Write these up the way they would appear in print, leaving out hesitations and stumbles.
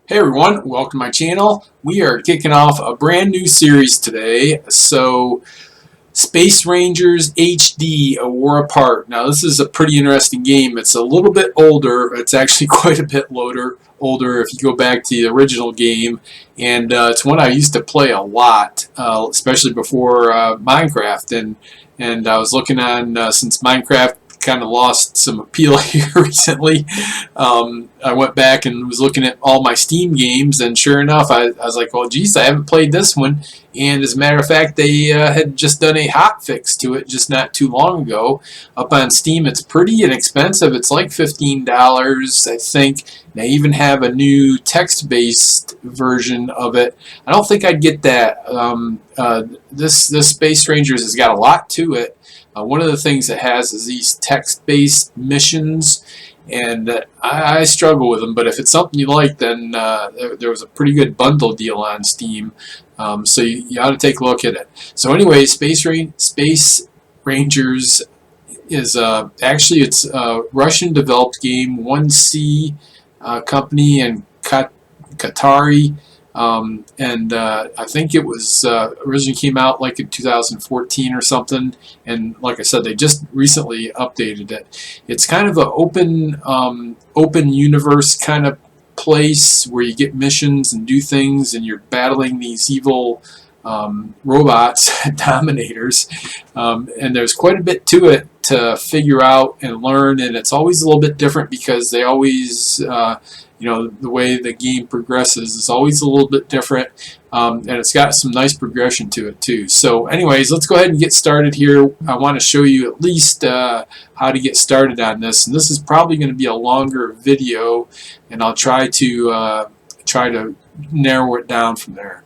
Hey everyone, welcome to my channel. We are kicking off a brand new series today. So, Space Rangers HD, A War Apart. Now this is a pretty interesting game. It's a little bit older. It's actually quite a bit older if you go back to the original game. And it's one I used to play a lot, especially before Minecraft. And I was looking on, since Minecraft kind of lost some appeal here recently. I went back and was looking at all my Steam games, and sure enough, I was like, well, geez, I haven't played this one. And as a matter of fact, they had just done a hot fix to it just not too long ago. Up on Steam, it's pretty inexpensive. It's like $15, I think. They even have a new text-based version of it. I don't think I'd get that. This Space Rangers has got a lot to it. One of the things it has is these text-based missions, and I struggle with them, but if it's something you like, then there was a pretty good bundle deal on Steam, so you ought to take a look at it. So anyway, Space Rangers is actually it's a Russian-developed game, 1C company, and Qatari. I think it was originally came out like in 2014 or something, and like I said, they just recently updated it. It's kind of an open universe kind of place where you get missions and do things, and you're battling these evil robots, dominators, and there's quite a bit to it to figure out and learn, and it's always a little bit different because they always the way the game progresses is always a little bit different, and it's got some nice progression to it too. So anyways, let's go ahead and get started here. I want to show you at least how to get started on this, and this is probably going to be a longer video, and I'll try to narrow it down from there.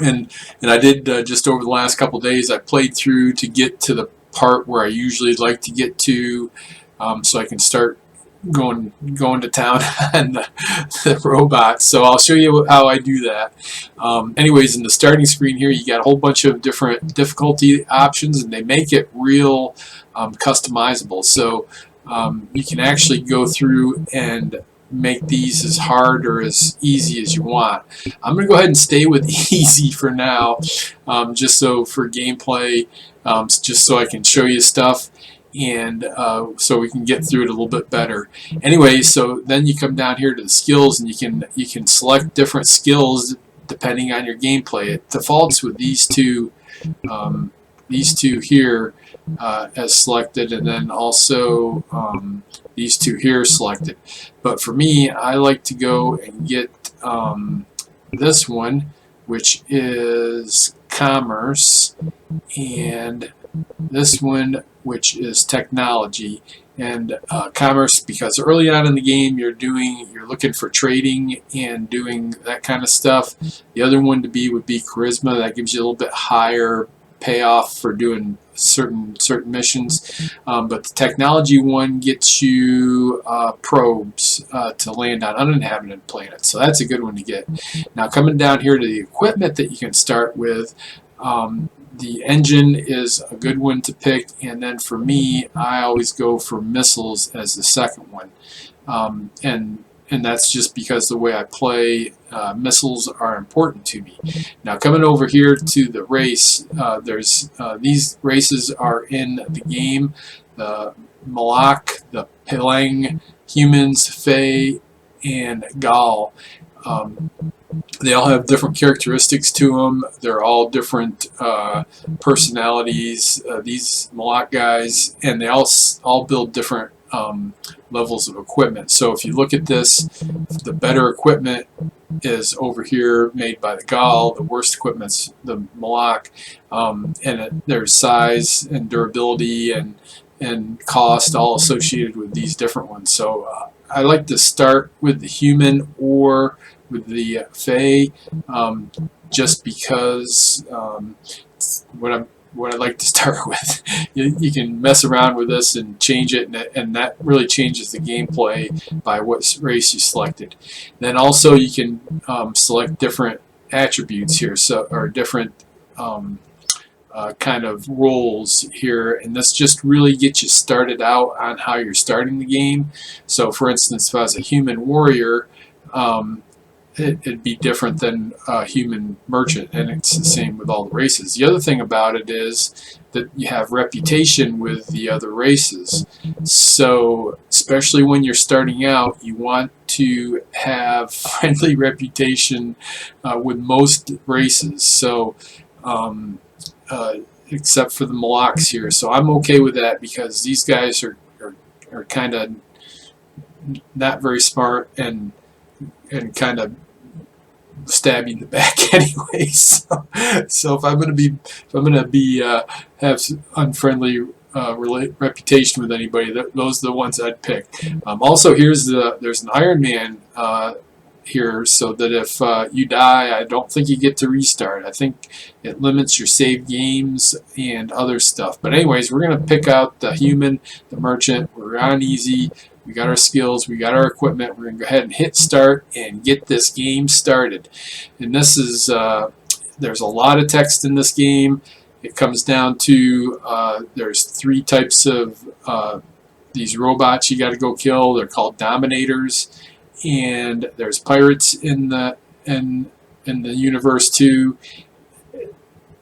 And I did just over the last couple days, I played through to get to the part where I usually like to get to, so I can start going to town on the robots. So I'll show you how I do that. Anyways, in the starting screen here, you got a whole bunch of different difficulty options, and they make it real customizable. So you can actually go through and make these as hard or as easy as you want. I'm going to go ahead and stay with easy for now, just so for gameplay, just so I can show you stuff, and so we can get through it a little bit better. Anyway, so then you come down here to the skills, and you can select different skills depending on your gameplay. It defaults with these two here as selected, and then also these two here selected. But for me, I like to go and get this one, which is commerce, and this one, which is technology. And commerce, because early on in the game you're looking for trading and doing that kind of stuff. The other one would be charisma. That gives you a little bit higher payoff for doing certain missions, but the technology one gets you probes to land on uninhabited planets, so that's a good one to get. Now coming down here to the equipment that you can start with, the engine is a good one to pick, and then for me, I always go for missiles as the second one, and that's just because the way I play, missiles are important to me. Now coming over here to the race, there's these races are in the game: the Malak, the Peleng, humans, Fae, and Gal. They all have different characteristics to them. They're all different personalities, these Malak guys, and they all build different levels of equipment. So if you look at this, the better equipment is over here made by the Gal, the worst equipment's the Malak, and there's size and durability and cost all associated with these different ones. So I like to start with the human or with the Fae, just because what I like to start with. You can mess around with this and change it, and that really changes the gameplay by what race you selected. Then also you can select different attributes here, or different kind of roles here, and this just really gets you started out on how you're starting the game. So for instance, if I was a human warrior, it'd be different than a human merchant, and it's the same with all the races. The other thing about it is that you have reputation with the other races. So, especially when you're starting out, you want to have friendly reputation with most races. So, um, except for the Malaks here. So I'm okay with that because these guys are kind of not very smart and kind of stab you in the back anyway. So if I'm gonna be have unfriendly reputation with anybody, those are the ones I'd pick. Also, there's an Iron Man here, so that if you die, I don't think you get to restart. I think it limits your save games and other stuff. But anyways, we're gonna pick out the human, the merchant. We're on easy. We got our skills, we got our equipment. We're going to go ahead and hit start and get this game started. And this is, there's a lot of text in this game. It comes down to, there's 3 types of these robots you got to go kill. They're called dominators. And there's pirates in the universe too.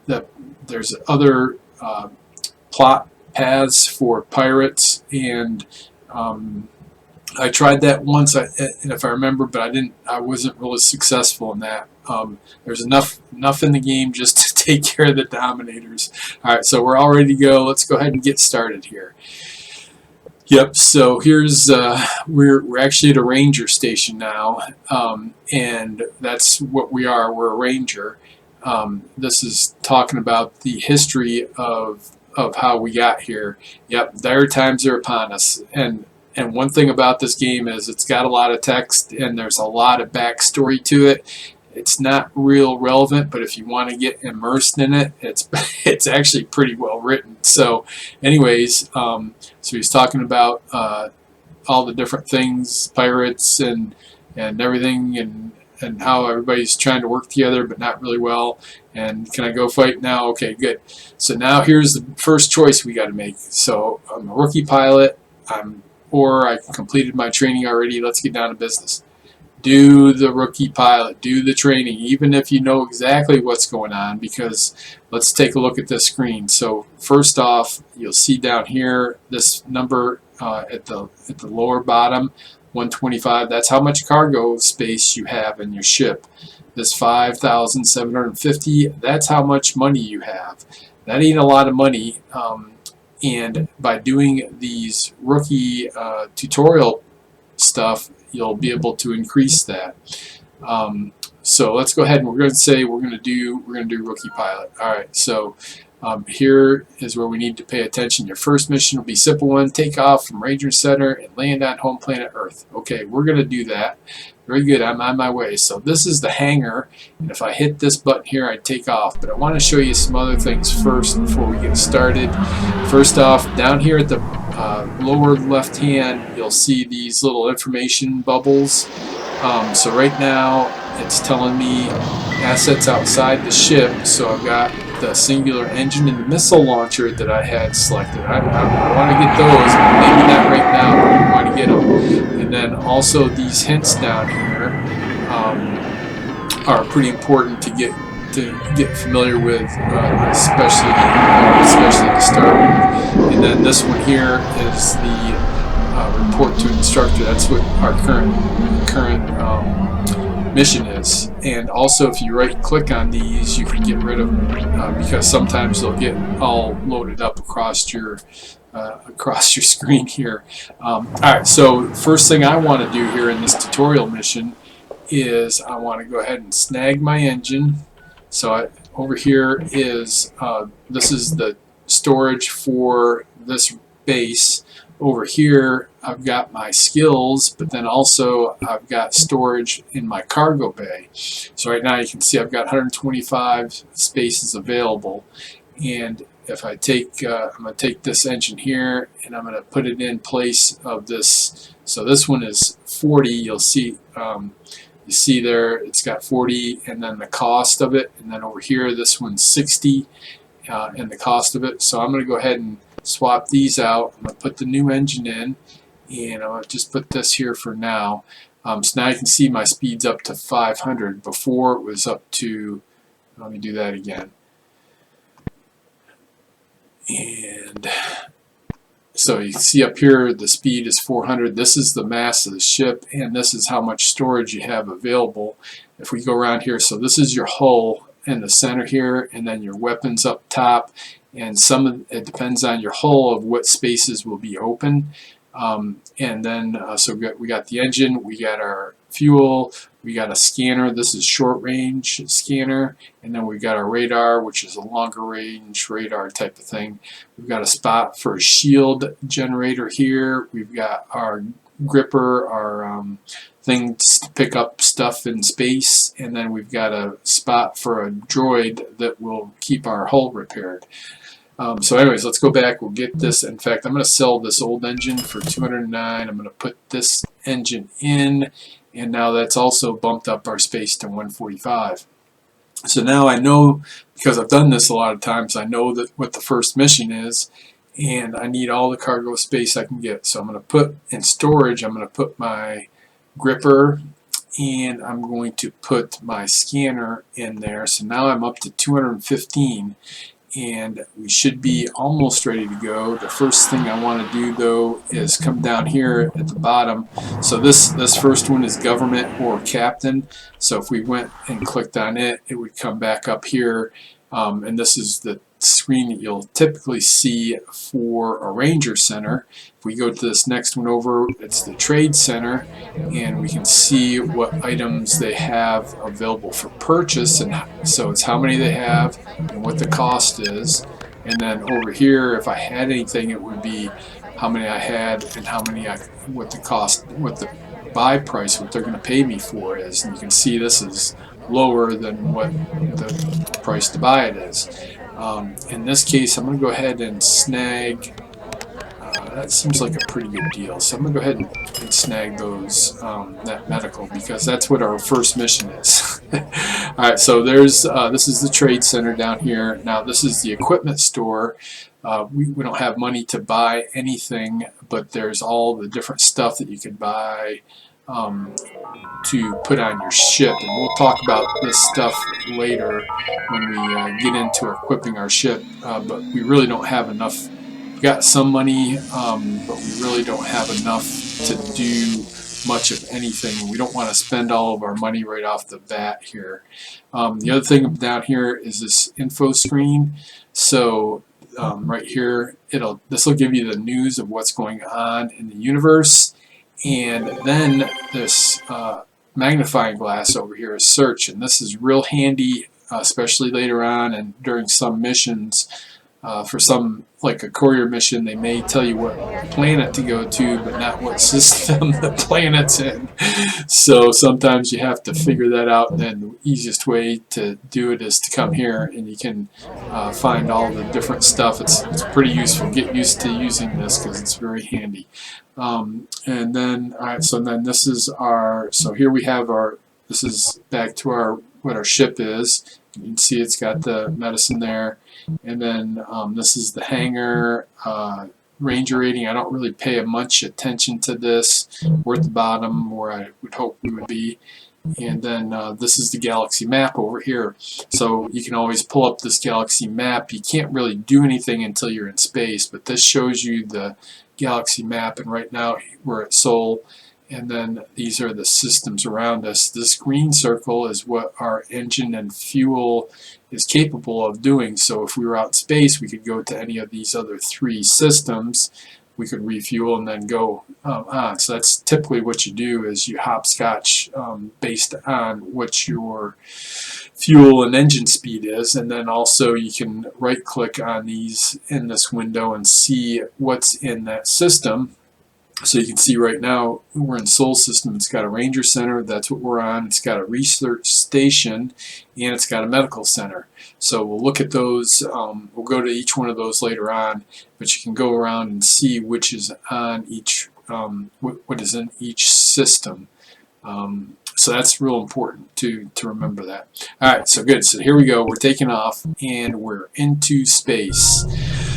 There's other plot paths for pirates, and I tried that once, and if I remember, but I wasn't really successful in that. There's enough in the game just to take care of the dominators. All right, so we're all ready to go. Let's go ahead and get started here. Yep. So here's we're actually at a ranger station now, and that's what we are. We're a ranger. This is talking about the history of how we got here. Yep. Dire times are upon us, and one thing about this game is it's got a lot of text and there's a lot of backstory to it. It's not real relevant, but if you want to get immersed in it, it's actually pretty well written. So anyways, so he's talking about all the different things, pirates and everything, and how everybody's trying to work together but not really well. And can I go fight now? Okay, good. So now here's the first choice we got to make. So I'm a rookie pilot. Or I completed my training already. Let's get down to business. Do the rookie pilot, do the training, even if you know exactly what's going on, because let's take a look at this screen. So first off, you'll see down here this number at the lower bottom, 125. That's how much cargo space you have in your ship. This 5,750, that's how much money you have. That ain't a lot of money. And by doing these rookie tutorial stuff, you'll be able to increase that. So let's go ahead and we're going to say we're going to do rookie pilot. All right. So here is where we need to pay attention. Your first mission will be simple one: take off from Ranger Center and land on home planet Earth. Okay, we're going to do that. Very good. I'm on my way. So this is the hangar, and if I hit this button here, I take off. But I want to show you some other things first before we get started. First off, down here at the lower left hand, you'll see these little information bubbles. So right now, it's telling me assets outside the ship. So I've got the singular engine and the missile launcher that I had selected. I want to get those, maybe not right now, but we want to get them. And then also these hints down here are pretty important to get familiar with, especially to start with. And then this one here is the report to instructor. That's what our current mission is. And also, if you right click on these, you can get rid of them because sometimes they'll get all loaded up across your screen here. Alright, so first thing I want to do here in this tutorial mission is I want to go ahead and snag my engine. So over here is this is the storage for this base. Over here I've got my skills, but then also I've got storage in my cargo bay. So right now you can see I've got 125 spaces available, and if I take I'm going to take this engine here and I'm going to put it in place of this. So this one is 40. You'll see you see there it's got 40 and then the cost of it, and then over here this one's 60 and the cost of it. So I'm going to go ahead and swap these out. I'm going to put the new engine in, and I'm going to just put this here for now. So now you can see my speed's up to 500. Before it was up to, let me do that again. And so you can see up here the speed is 400. This is the mass of the ship, and this is how much storage you have available. If we go around here, so this is your hull in the center here, and then your weapons up top, and it depends on your hull of what spaces will be open. And then so we got the engine, we got our fuel, we got a scanner. This is short range scanner, and then we got our radar, which is a longer range radar type of thing. We've got a spot for a shield generator here. We've got our gripper, our things to pick up stuff in space, and then we've got a spot for a droid that will keep our hull repaired. So anyways, let's go back. We'll get this. In fact, I'm going to sell this old engine for $209. I'm going to put this engine in, and now that's also bumped up our space to 145. So now I know, because I've done this a lot of times, I know that what the first mission is, and I need all the cargo space I can get. So I'm going to put in storage, I'm going to put my gripper, and I'm going to put my scanner in there. So now I'm up to 215. And we should be almost ready to go. The first thing I want to do though is come down here at the bottom. So this first one is government or captain. So if we went and clicked on it, it would come back up here. And this is the screen that you'll typically see for a ranger center. If we go to this next one over, it's the trade center, and we can see what items they have available for purchase, and so it's how many they have and what the cost is. And then over here, if I had anything, it would be how many I had and how many what the cost, what the buy price, what they're going to pay me for is. And you can see this is lower than what the price to buy it is. In this case, I'm going to go ahead and snag, that seems like a pretty good deal. So I'm going to go ahead and snag those, that medical, because that's what our first mission is. Alright, so there's, this is the trade center down here. Now this is the equipment store. We don't have money to buy anything, but there's all the different stuff that you can buy to put on your ship, and we'll talk about this stuff later when we get into equipping our ship, but we really don't have enough. We've got some money, but we really don't have enough to do much of anything. We don't want to spend all of our money right off the bat here. The other thing down here is this info screen. So right here, this will give you the news of what's going on in the universe. And then this magnifying glass over here is search, and this is real handy, especially later on and during some missions. For some, like a courier mission, they may tell you what planet to go to, but not what system the planet's in. So sometimes you have to figure that out, and then the easiest way to do it is to come here, and you can find all the different stuff. It's pretty useful. Get used to using this because it's very handy. And then, all right, so then this is our, so here we have our, this is back to our, what our ship is. You can see it's got the medicine there. And then this is the hangar, ranger rating. I don't really pay much attention to this. We're at the bottom where I would hope we would be. And then this is the galaxy map over here. So you can always pull up this galaxy map. You can't really do anything until you're in space, but this shows you the galaxy map, and right now we're at Sol, and then these are the systems around us. This green circle is what our engine and fuel is capable of doing. So if we were out in space, we could go to any of these other three systems. We could refuel and then go on. So that's typically what you do, is you hopscotch based on what your fuel and engine speed is, and then also you can right click on these in this window and see what's in that system. So you can see right now we're in Sol system. It's got a ranger center, that's what we're on. It's got a research station, and it's got a medical center. So we'll look at those. We'll go to each one of those later on, but you can go around and see which is on each, what is in each system. So that's real important to remember that. Alright, so good. So here we go. We're taking off, and we're into space.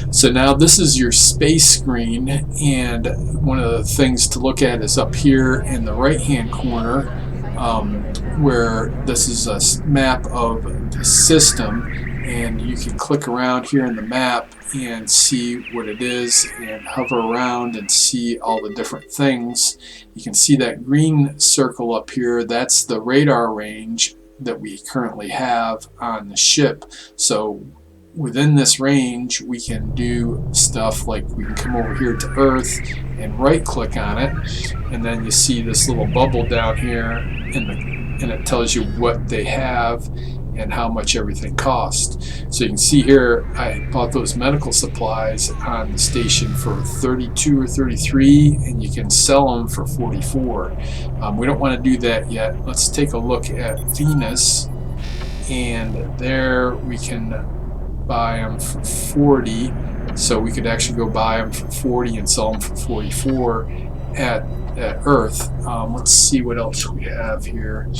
So now this is your space screen, and one of the things to look at is up here in the right hand corner, where this is a map of the system, and you can click around here in the map and see what it is and hover around and see all the different things. You can see that green circle up here, that's the radar range that we currently have on the ship. So within this range we can do stuff like we can come over here to Earth and right click on it, and then you see this little bubble down here and it tells you what they have and how much everything costs. So you can see here I bought those medical supplies on the station for 32 or 33, and you can sell them for 44. We don't want to do that yet. Let's take a look at Venus, and there we can buy them for 40. So we could actually go buy them for 40 and sell them for 44 at Earth. Let's see what else we have here.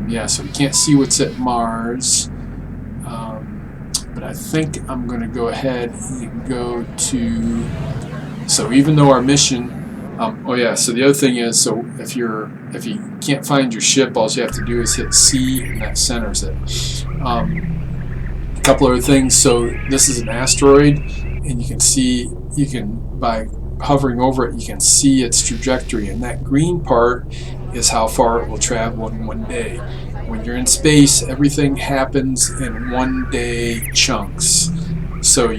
Yeah, so we can't see what's at Mars, but I think I'm going to go ahead and go to, so even though our mission, oh yeah, so the other thing is, so if you can't find your ship, all you have to do is hit C and that centers it. A couple other things, so this is an asteroid, and you can see, by hovering over it, you can see its trajectory, and that green part is how far it will travel in one day. When you're in space, everything happens in one day chunks. So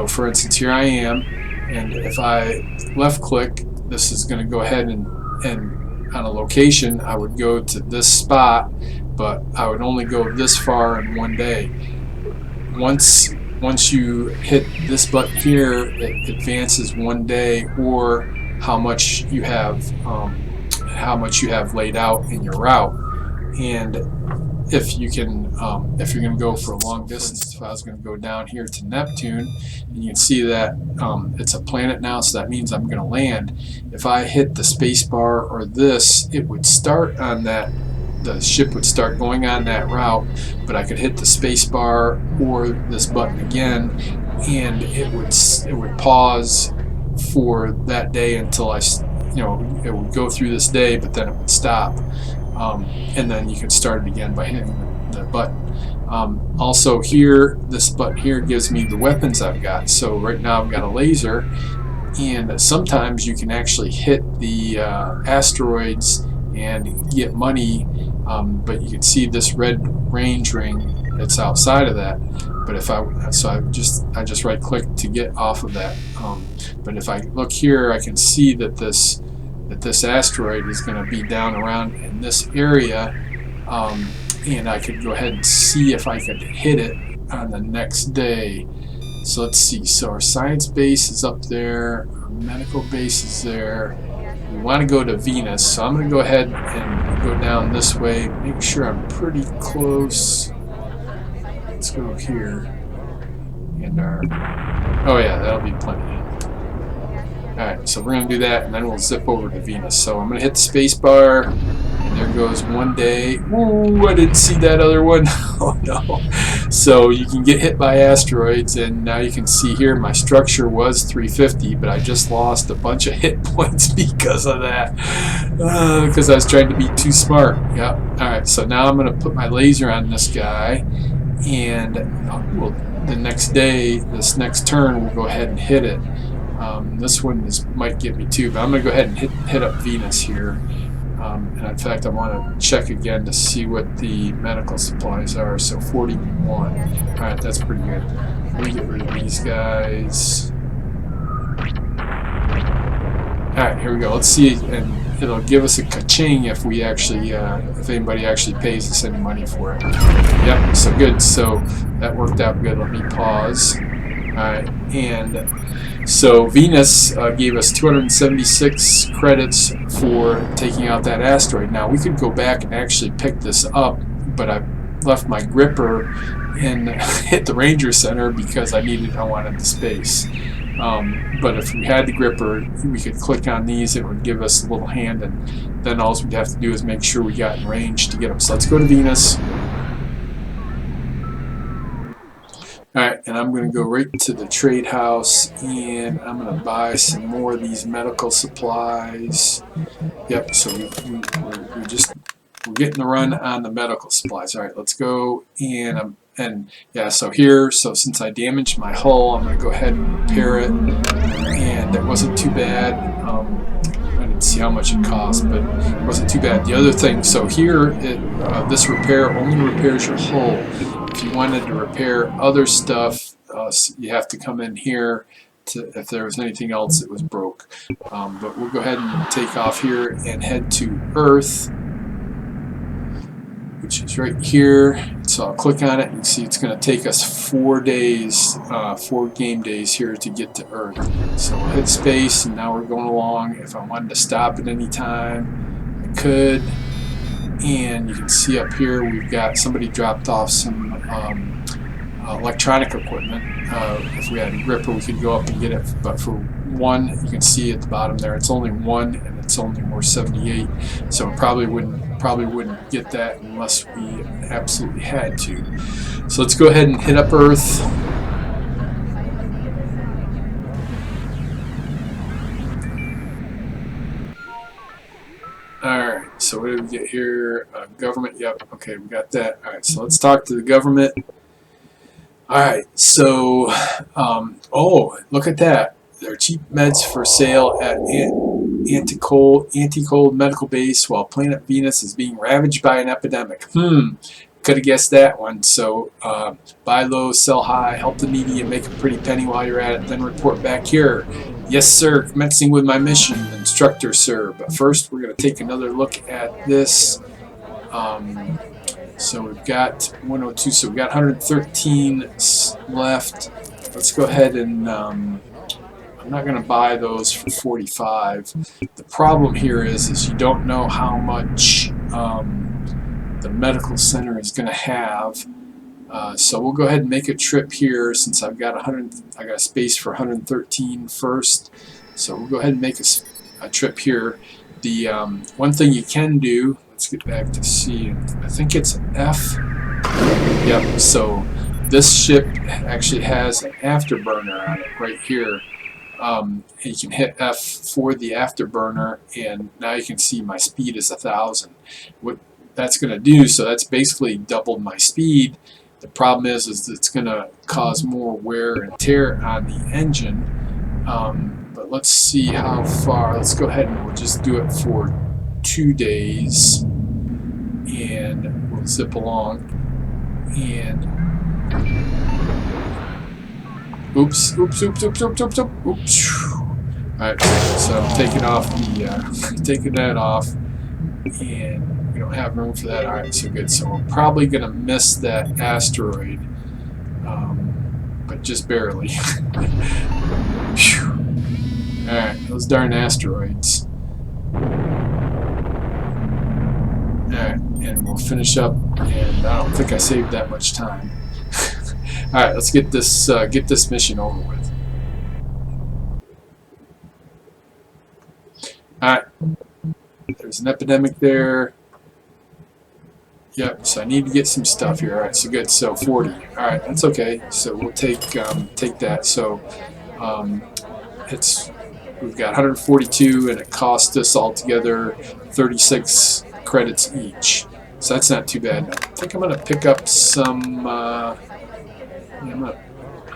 for instance, here I am, and if I left click, this is going to go ahead and on a location, I would go to this spot, but I would only go this far in one day. Once you hit this button here, it advances one day, or how much you have laid out in your route. And if you're going to go for a long distance, if I was going to go down here to Neptune, and you can see that it's a planet now, so that means I'm going to land. If I hit the space bar or this, it would start on that, the ship would start going on that route, but I could hit the space bar or this button again, and it would pause for that day until it would go through this day, but then it would stop, and then you can start it again by hitting the button. Also here, this button here gives me the weapons I've got. So right now I've got a laser, and sometimes you can actually hit the asteroids and get money, but you can see this red range ring that's outside of that. But if I just right click to get off of that. But if I look here, I can see that this asteroid is going to be down around in this area, and I could go ahead and see if I could hit it on the next day. So let's see. So our science base is up there, our medical base is there. We want to go to Venus, so I'm going to go ahead and go down this way, make sure I'm pretty close. Let's go here, and oh yeah, that'll be plenty. Alright, so we're going to do that, and then we'll zip over to Venus. So I'm going to hit the space bar, and there goes one day. Ooh, I didn't see that other one. Oh no. So you can get hit by asteroids, and now you can see here my structure was 350, but I just lost a bunch of hit points because of that. Because I was trying to be too smart. Yep. Alright, so now I'm going to put my laser on this guy, and the next day, this next turn, we'll go ahead and hit it. This one might get me too, but I'm going to go ahead and hit up Venus here. And in fact, I want to check again to see what the medical supplies are. So 41. Alright, that's pretty good. Let me get rid of these guys. Alright, here we go. Let's see, and it'll give us a ka-ching if we actually, if anybody actually pays us any money for it. Yep, so good. So that worked out good. Let me pause. Alright, and so Venus gave us 276 credits for taking out that asteroid. Now we could go back and actually pick this up, but I left my gripper and hit the Ranger Center because I wanted the space. But if we had the gripper, we could click on these, it would give us a little hand, and then all we'd have to do is make sure we got in range to get them. So let's go to Venus. Alright, and I'm going to go right to the trade house, and I'm going to buy some more of these medical supplies. Yep, so we're getting the run on the medical supplies. Alright, let's go, and yeah, so here, so since I damaged my hull, I'm going to go ahead and repair it, and it wasn't too bad. I didn't see how much it cost, but it wasn't too bad. The other thing, so here, this repair only repairs your hull. If you wanted to repair other stuff, you have to come in here if there was anything else that was broke. But we'll go ahead and take off here and head to Earth, which is right here. So I'll click on it and see it's going to take us 4 days, 4 game days here to get to Earth. So we'll hit space, and now we're going along. If I wanted to stop at any time, I could. And you can see up here we've got somebody dropped off some electronic equipment. If we had a gripper, we could go up and get it. But for one, you can see at the bottom there, it's only one, and it's only worth 78. So we probably wouldn't get that unless we absolutely had to. So let's go ahead and hit up Earth. Alright, so what did we get here? Government, yep, okay, we got that. Alright, so let's talk to the government. Alright, so, oh, look at that. There are cheap meds for sale at Anticold Medical Base while planet Venus is being ravaged by an epidemic. Could have guessed that one. So, buy low, sell high, help the needy, and make a pretty penny while you're at it, then report back here. Yes, sir, commencing with my mission, instructor, sir. But first, we're going to take another look at this. So we've got 102, so we've got 113 left. Let's go ahead and, I'm not going to buy those for 45. The problem here is you don't know how much the medical center is going to have. So we'll go ahead and make a trip here since I've got I got a space for 113 first. So we'll go ahead and make a trip here. The one thing you can do, let's get back to C, I think it's F. Yep, so this ship actually has an afterburner on it right here. You can hit F for the afterburner, and now you can see my speed is 1,000. What that's going to do, so that's basically doubled my speed. The problem is it's going to cause more wear and tear on the engine. But let's see how far. Let's go ahead and we'll just do it for 2 days, and we'll zip along. And oops. Alright, so I'm taking off the taking that off, and we don't have room for that. Alright, so good. So we're probably gonna miss that asteroid, but just barely. Alright, those darn asteroids. Alright, and we'll finish up, and I don't think I saved that much time. Alright, let's get this mission over with. Alright, there's an epidemic there. Yep, so I need to get some stuff here. Alright, so good, so 40. Alright, that's okay. So we'll take that. So we've got 142, and it cost us altogether 36 credits each. So that's not too bad. I think I'm going to pick up some, how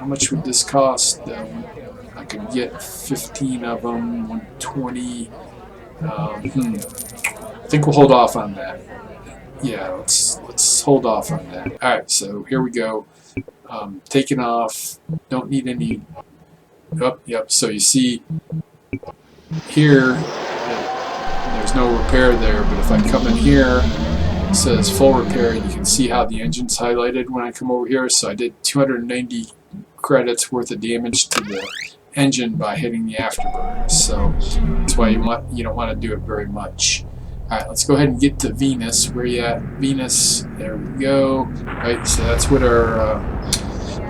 much would this cost? I could get 15 of them, 120. I think we'll hold off on that. Yeah, let's hold off on that. Alright, so here we go. Taking off. Don't need any. Oh, yep, so you see here, there's no repair there, but if I come in here, it says full repair, and you can see how the engine's highlighted when I come over here. So I did 290 credits worth of damage to the engine by hitting the afterburner. So that's why you don't want to do it very much. Alright, let's go ahead and get to Venus. Where you at? Venus. There we go. Right, so that's what our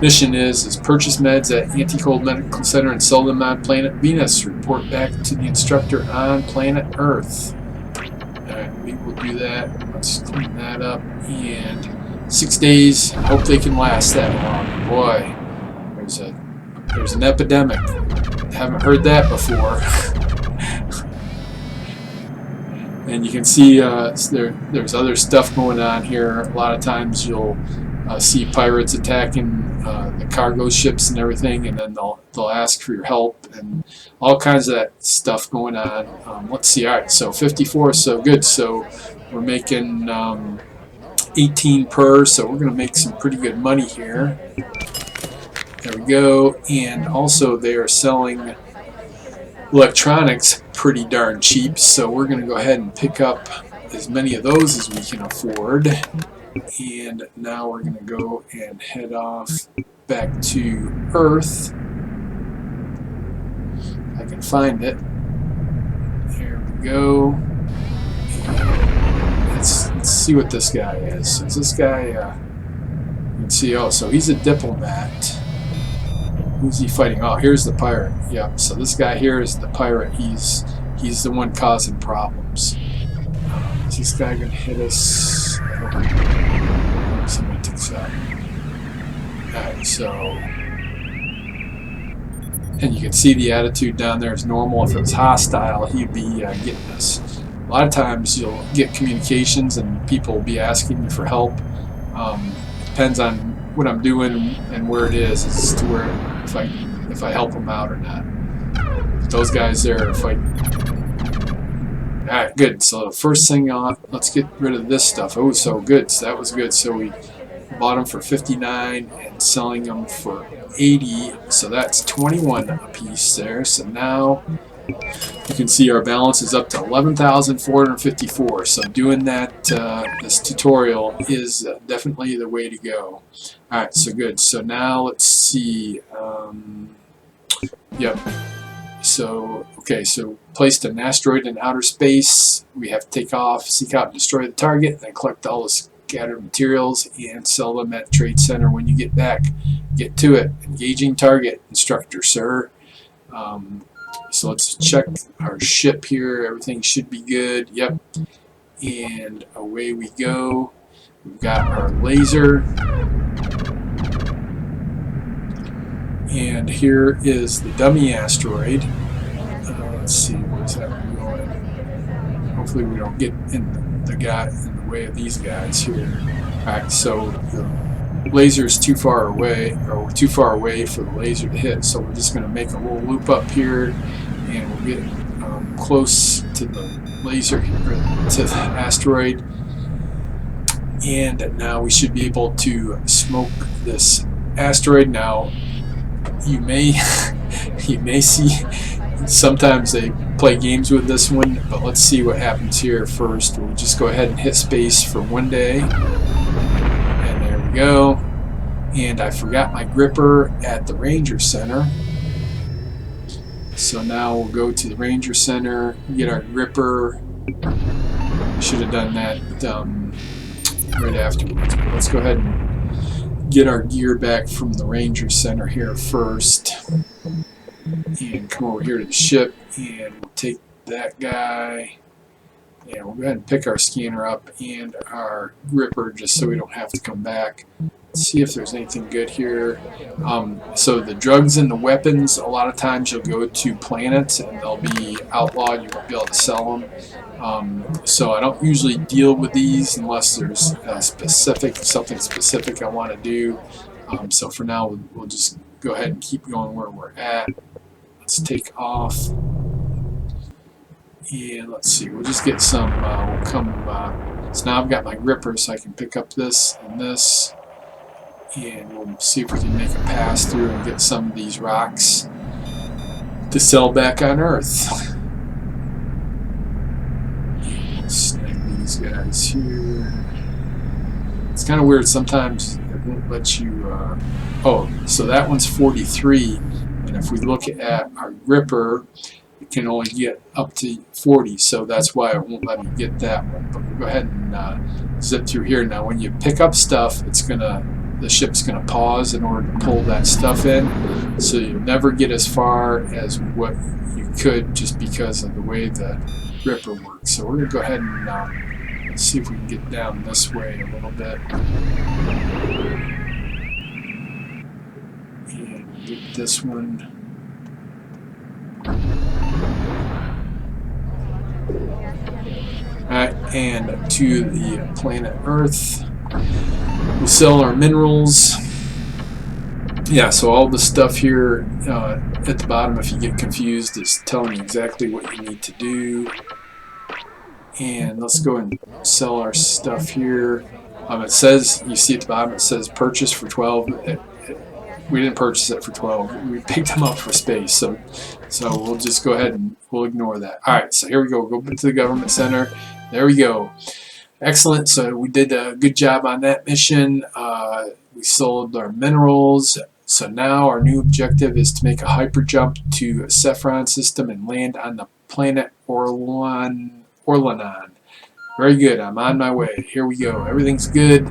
mission is purchase meds at Anticold Medical Center and sell them on planet Venus. Report back to the instructor on planet Earth. Alright, we will do that. Let's clean that up, and 6 days. Hope they can last that long. Boy, there's an epidemic. Haven't heard that before. And you can see there's other stuff going on here. A lot of times you'll see pirates attacking the cargo ships and everything, and then they'll ask for your help and all kinds of that stuff going on. Let's see. All right, so 54, so good. So we're making 18 per, so we're going to make some pretty good money here. There we go. And also they are selling electronics pretty darn cheap, so we're going to go ahead and pick up as many of those as we can afford. And now we're going to go and head off back to Earth. If I can find it. There we go. And let's see what this guy is. So is this guy, you can see, oh, so he's a diplomat. Who's he fighting? Oh, here's the pirate. Yep. So this guy here is the pirate. He's the one causing problems. Is this guy gonna hit us? I don't know. Somebody took that. Alright, so, and you can see the attitude down there is normal. If it was hostile, he'd be getting us. A lot of times you'll get communications and people will be asking you for help. Depends on what I'm doing and where it is as to where if I help them out or not. But those guys there are fighting. Alright, good. So the first thing on, let's get rid of this stuff. Oh, so good. So that was good. So we bought them for 59 and selling them for 80. So that's 21 a piece there. So now you can see our balance is up to 11,454. So doing that, this tutorial is definitely the way to go. Alright, so good. So now let's see. Yep. So, okay, so placed an asteroid in outer space. We have to take off, seek out and destroy the target, then collect all the scattered materials and sell them at Trade Center when you get back. Get to it. Engaging target, instructor, sir. So let's check our ship here. Everything should be good. Yep. And away we go. We've got our laser. And here is the dummy asteroid. Let's see, where's that one going? Hopefully we don't get in the way of these guys here. Alright, so the laser is too far away, or we're too far away for the laser to hit, so we're just going to make a little loop up here, and we'll get close to the laser, to the asteroid, and now we should be able to smoke this asteroid. Now you may see sometimes they play games with this one, but let's see what happens here first. We'll just go ahead and hit space for one day, and there we go. And I forgot my gripper at the Ranger Center, so now we'll go to the Ranger Center, get our gripper. Should have done that right afterwards, but let's go ahead and get our gear back from the Ranger Center here first, and come over here to the ship, and we'll take that guy, and we'll go ahead and pick our scanner up and our gripper just so we don't have to come back. Let's see if there's anything good here. So the drugs and the weapons, a lot of times you'll go to planets and they'll be outlawed. You won't be able to sell them. So I don't usually deal with these unless there's something specific I want to do. So for now, we'll just go ahead and keep going where we're at. Let's take off. And let's see, we'll just get some, we'll come, so now I've got my gripper so I can pick up this and this. And we'll see if we can make a pass through and get some of these rocks to sell back on Earth. Let's snag these guys here. It's kind of weird, sometimes it won't let you, oh, so that one's 43, and if we look at our gripper, it can only get up to 40, so that's why it won't let me get that one. But we'll go ahead and zip through here. Now when you pick up stuff, the ship's going to pause in order to pull that stuff in, so you'll never get as far as what you could just because of the way the gripper works. So we're going to go ahead and Let's see if we can get down this way a little bit. And get this one. Alright, and to the planet Earth. We sell our minerals. Yeah, so all the stuff here at the bottom, if you get confused, is telling you exactly what you need to do. And let's go and sell our stuff here. It says, you see at the bottom, it says purchase for 12. We didn't purchase it for 12. We picked them up for space. So we'll just go ahead and we'll ignore that. All right, so here we go. Go to the government center. There we go. Excellent. So we did a good job on that mission. We sold our minerals. So now our new objective is to make a hyper jump to a Cephron system and land on the planet Orlanon. Very good. I'm on my way. Here we go. Everything's good.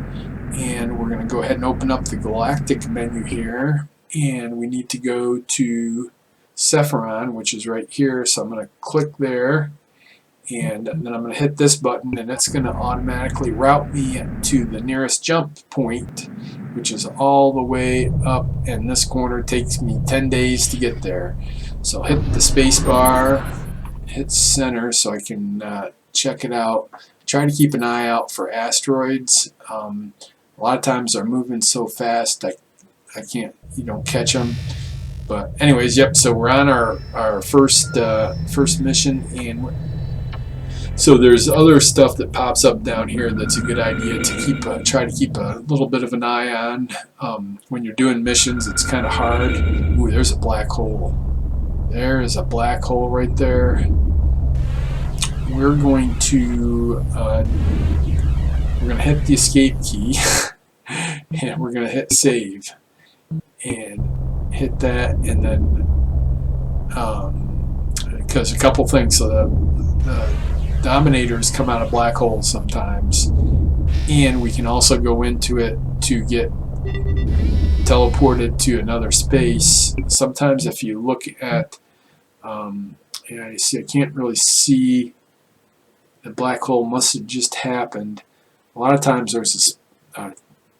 And we're going to go ahead and open up the galactic menu here. And we need to go to Cephron, which is right here. So I'm going to click there. And then I'm going to hit this button, and it's going to automatically route me to the nearest jump point, which is all the way up in this corner. It takes me 10 days to get there. So hit the space bar, hit center so I can check it out. Try to keep an eye out for asteroids. A lot of times they're moving so fast I can't, you don't catch them. But anyways, yep, so we're on our first mission, and so there's other stuff that pops up down here that's a good idea to keep try to keep a little bit of an eye on. When you're doing missions, it's kind of hard. Ooh, there's a black hole. There is a black hole right there. We're going to hit the escape key and we're going to hit save and hit that, and then because a couple things. So the Dominators come out of black holes sometimes, and we can also go into it to get teleported to another space. Sometimes if you look at yeah, you see, I can't really see. The black hole must have just happened. A lot of times there's this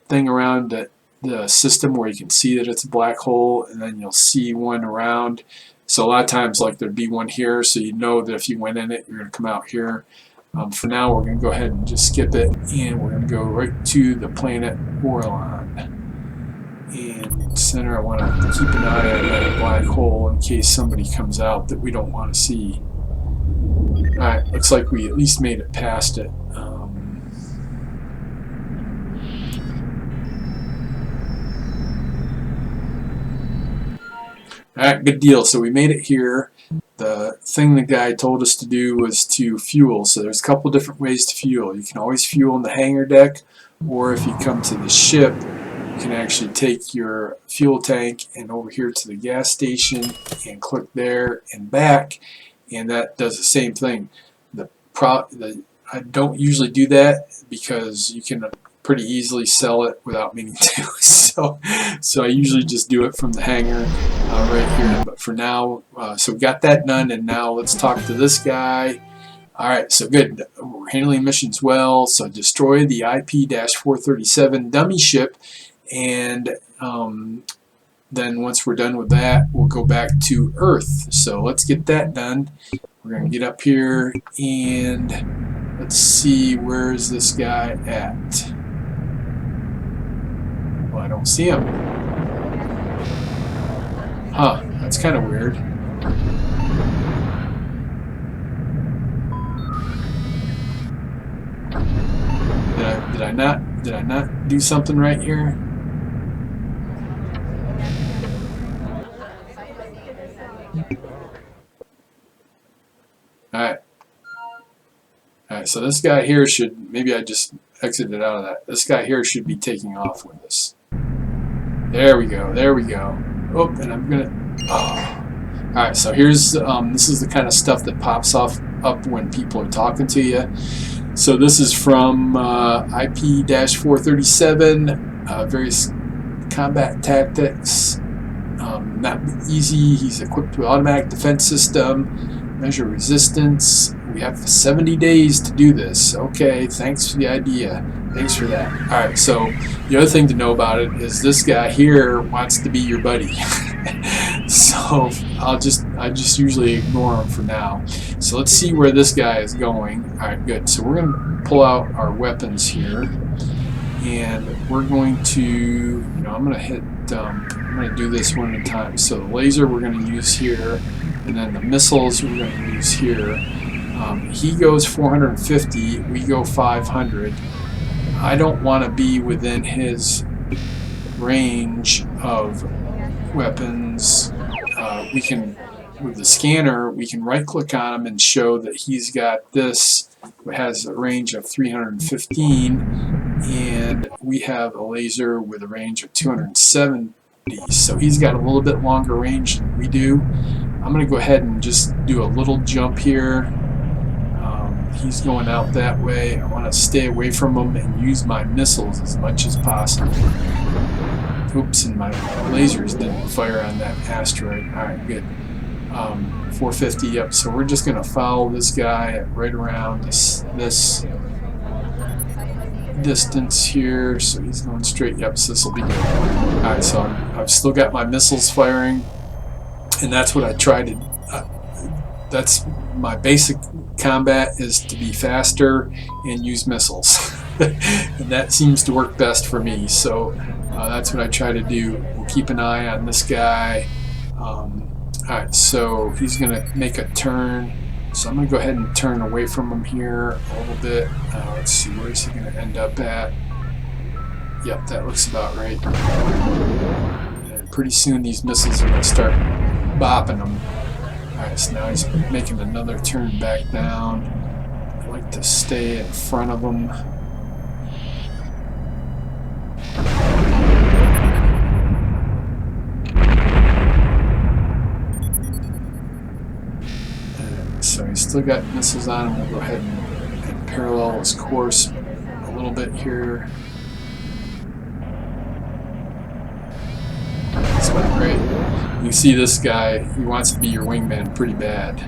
thing around the system where you can see that it's a black hole, and then you'll see one around. So a lot of times, like, thered be one here, so you know that if you went in it, you're going to come out here. For now, we're going to go ahead and just skip it, and we're going to go right to the planet Orlanon. And center, I want to keep an eye on that black hole in case somebody comes out that we don't want to see. Alright, looks like we at least made it past it. Alright, good deal. So we made it here. The thing the guy told us to do was to fuel. So there's a couple different ways to fuel. You can always fuel in the hangar deck, or if you come to the ship, you can actually take your fuel tank and over here to the gas station and click there and back, and that does the same thing. I don't usually do that because you can pretty easily sell it without meaning to. So I usually just do it from the hangar right here. But for now, so we got that done, and now let's talk to this guy. Alright, so good. We're handling missions well. So destroy the IP-437 dummy ship, and then once we're done with that, we'll go back to Earth. So let's get that done. We're going to get up here, and let's see, where's this guy at? Well, I don't see him. Huh, that's kind of weird. Did I not do something right here? Alright, so this guy here should, maybe I just exited out of that. This guy here should be taking off with us. There we go, there we go. Oh, and I'm gonna, oh. Alright, so here's, this is the kind of stuff that pops up when people are talking to you. So this is from IP-437, various combat tactics. Not easy. He's equipped with automatic defense system, measure resistance We have 70 days to do this. Okay, thanks for the idea. Thanks for that. Alright, so the other thing to know about it is this guy here wants to be your buddy. So I just usually ignore him for now. So let's see where this guy is going. Alright, good. So we're going to pull out our weapons here. And we're going to, I'm going to hit, I'm going to do this one at a time. So the laser we're going to use here, and then the missiles we're going to use here. He goes 450, we go 500. I don't want to be within his range of weapons. We can, with the scanner, we can right click on him and show that he's got this, has a range of 315, and we have a laser with a range of 270. So he's got a little bit longer range than we do. I'm going to go ahead and just do a little jump here. He's going out that way. I want to stay away from him and use my missiles as much as possible. Oops, and my lasers didn't fire on that asteroid. Alright, good. 450, yep. So we're just going to follow this guy right around this distance here. So he's going straight. Yep, so this will be good. Alright, so I've still got my missiles firing. And that's what I try to... that's my basic combat, is to be faster and use missiles. And that seems to work best for me. So that's what I try to do. We'll keep an eye on this guy. Alright, so he's going to make a turn. So I'm going to go ahead and turn away from him here a little bit. Let's see, where is he going to end up at? Yep, that looks about right. And pretty soon these missiles are going to start bopping him. Alright, so now he's making another turn back down. I like to stay in front of him. So he's still got missiles on him. We'll go ahead and parallel his course a little bit here. That's about great. You can see this guy, he wants to be your wingman pretty bad.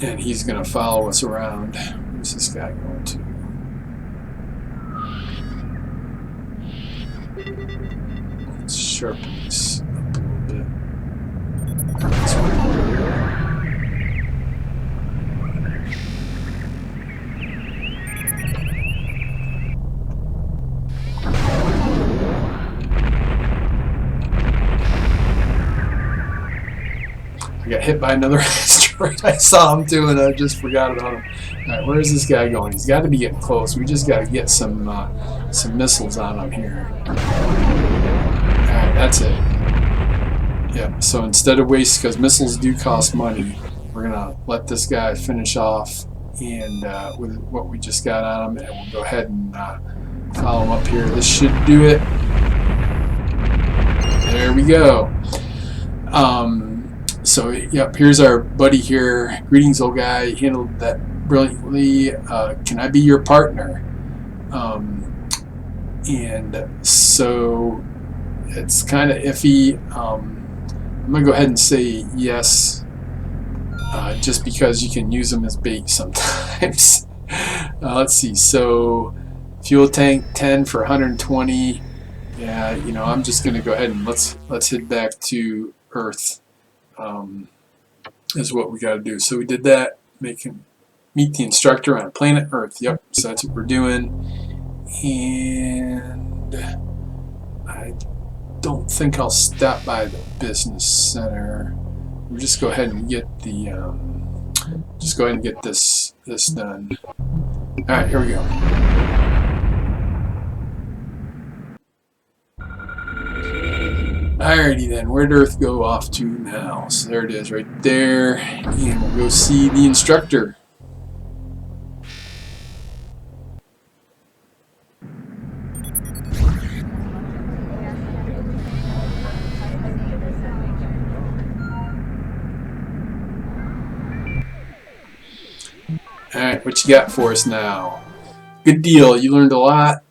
And he's going to follow us around. Where's this guy going to? Let's sharpen this up a little bit. This one. I got hit by another asteroid. I saw him too, and I just forgot about him. Alright, where is this guy going? He's got to be getting close. We just got to get some missiles on him here. Alright, that's it. Yep, so instead of waste, because missiles do cost money, we're going to let this guy finish off and with what we just got on him, and we'll go ahead and follow him up here. This should do it. There we go. So, yep, here's our buddy here. Greetings, old guy. He handled that brilliantly. Can I be your partner? And so it's kind of iffy. I'm going to go ahead and say yes, just because you can use them as bait sometimes. Let's see. So fuel tank 10 for 120. Yeah, I'm just going to go ahead and let's head back to Earth. Is what we got to do. So we did that. Make him meet the instructor on planet Earth. Yep. So that's what we're doing. And I don't think I'll stop by the business center. We'll just go ahead and get the just go ahead and get this done. All right, here we go. Alrighty then, where'd Earth go off to now? So there it is, right there. And we'll go see the instructor. Alright, what you got for us now? Good deal, you learned a lot.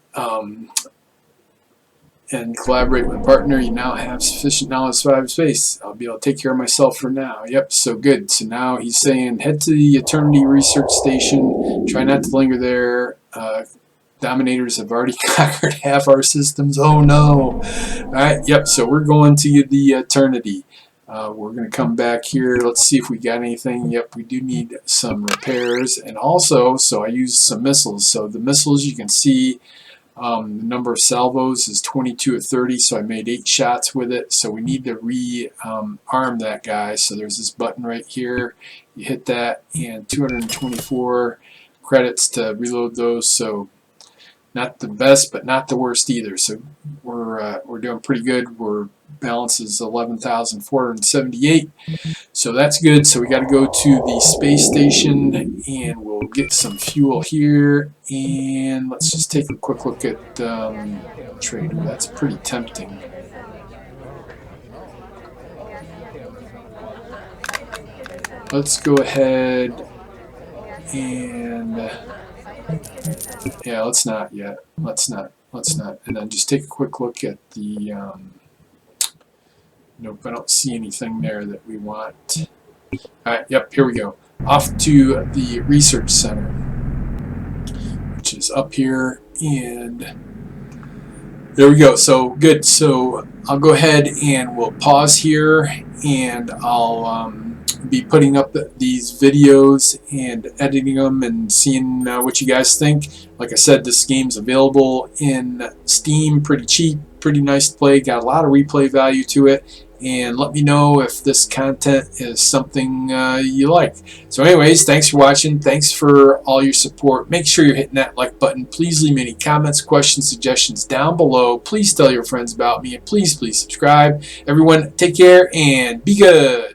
and collaborate with a partner, you now have sufficient knowledge of cyberspace. I'll be able to take care of myself for now. Yep, so good. So now he's saying head to the Eternity Research Station. Try not to linger there. Dominators have already conquered half our systems. Oh no. Alright, yep, so we're going to the Eternity. We're going to come back here. Let's see if we got anything. Yep, we do need some repairs. And also, so I used some missiles. So the missiles, you can see the number of salvos is 22 of 30, so I made 8 shots with it. So we need to re-arm that guy. So there's this button right here. You hit that, and 224 credits to reload those. So not the best, but not the worst either. So we're doing pretty good. We're balance is 11,478. So that's good. So we got to go to the space station, and we'll get some fuel here. And let's just take a quick look at Trader. That's pretty tempting. Let's go ahead and yeah, let's not yet. Let's not. And then just take a quick look at the nope, I don't see anything there that we want. Alright, yep, here we go. Off to the research center, which is up here, and there we go. So good. So I'll go ahead and we'll pause here, and I'll be putting up these videos and editing them and seeing what you guys think. Like I said, this game's available in Steam, pretty cheap, pretty nice to play, got a lot of replay value to it, and let me know if this content is something you like. So anyways, thanks for watching, thanks for all your support. Make sure you're hitting that like button. Please leave me any comments, questions, suggestions down below. Please tell your friends about me, and please subscribe. Everyone, take care and be good.